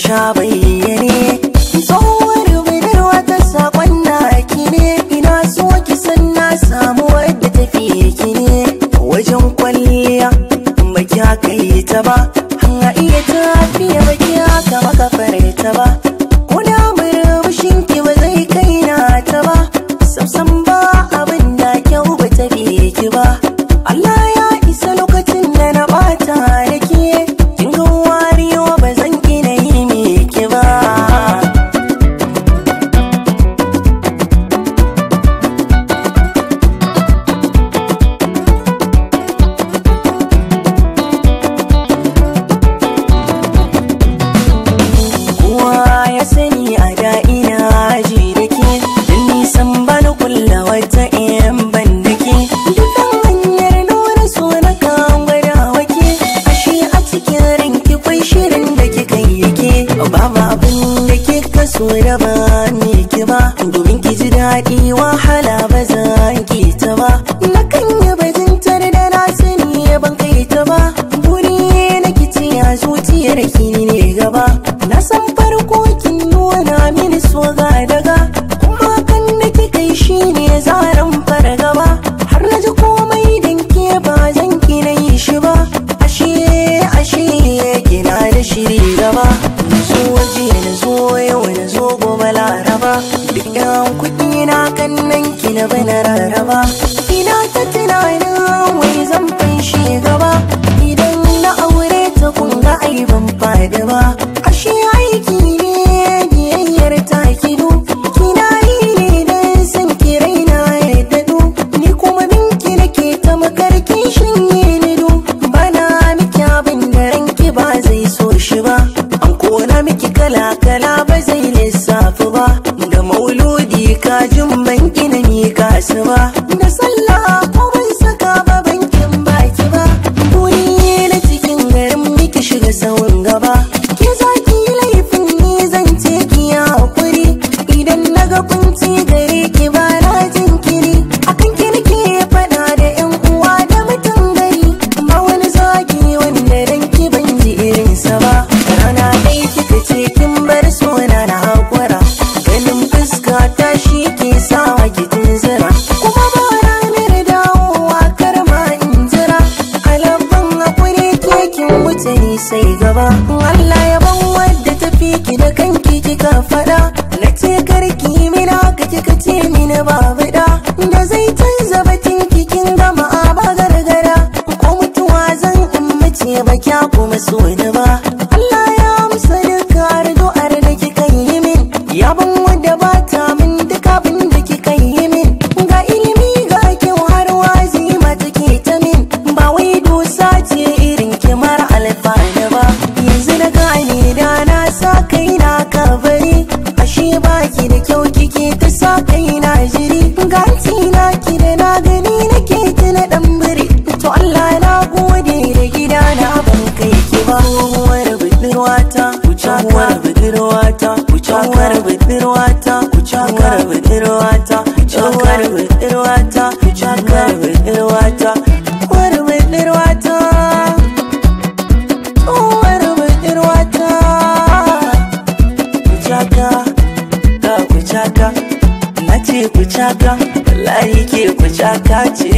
sha bayyane. Tsohuwar budurwa ta sakon naki ne, ina so ki san na samu wadda tafi ki ne. Wajen kwalliya baki haka yi ta ba, hanga iya tafiya baki haka makafar ta ba. Kuna murmushin ki ba zai kai na ta ba, samsam ba abin da kyau ba tafi ki ba. Allah ya isa lokacin da na bata da ke, kin ga wariwa ba zan gina yi miki ba. Ya sani a da ina ji da ke, dan nisan bani kulla wata in ban da ke. Dukkan hanyar nuna so na kan gwada wake, ashe a cikin ranki kwai shirin da kika yi ke. Babu abin da kika so da ba ni ki ba, domin ki ji daɗi wahala ba zan ki ta ba. Na kan yi bajintar da na sani ban kai ta ba, buri na kici a zuciyar ki ne gaba. Na san farko kin nuna mini so ga daga, kuma kan da kika yi shi ne zaren fargaba. Har na ji komai dan ke ba zan ki na yi shi ba, ashe kina da shiri gaba. So waje na zo yau na zo gobe laraba, duk yan kuɗi na kan nan ki na bana raraba. Ina ta tunanin wai zan fanshe gaba, idan na aure ta kun ga ai ban fadi ba. Ashe aiki ne biyayyar ta kidu, kina yi ne dan san ki raina ya dadu. Ni kuma binki nake ta makarkin shanye ni du, bana miki abin da ranki ba zai so shi ba. An kona miki kala-kala ba zai lissafi ba, da mauludi kajin banki na mika su ba. Da sallah ko ban saka ba bankin baki ba, buri na cikin garin miki shiga sawun gaba. Ke zaki yi laifin ni zan ce ki ya hakuri, idan naga kunci gare ki ba na jinkiri. Akan ki nake fada da yan uwa da mutum gari, ba wani zagi wanda ranki ban ji irinsa ba. Rana dai kika ce kin bar sona na hakura, ganin fuska ta shi ke sawa ki tunzura. Kuma ba ranar dawowa karma in jira, alabban hakuri ke kin wuce ni sai gaba. Allah ya ban wadda tafi ki da kanki kika fada, na ce karki mina ka kika ce mini babu da zai canza batun kikin gama a ba gargara. Ko mutuwa zan in mace ba kya kuma so ni ba. Allah ya amsa duka addu'ar da kika yi min, ya ban wadda ba ta min duk abin da kika yi min. Ga ilimi ga kyau har wazi ma take ta min, ba wai dusa ce irin kimar alfani ba. Yanzu na gane da na sa kai na kabari, ashe baki da kyau kike ta sa kai na jiri. Ganti na ki da na gani nake tuna dan biri, to Allah na gode da gida na ban kai ki ba. Tsohuwar budurwata, tsohuwar budurwata, tsohuwar budurwata, tsohuwar budurwata, tsohuwar budurwata, tsohuwar budurwata, tsohuwar budurwata, tsohuwar budurwata. Kuchaka, ka kuchaka, na ce kuchaka, wallahi ke kuchaka ce.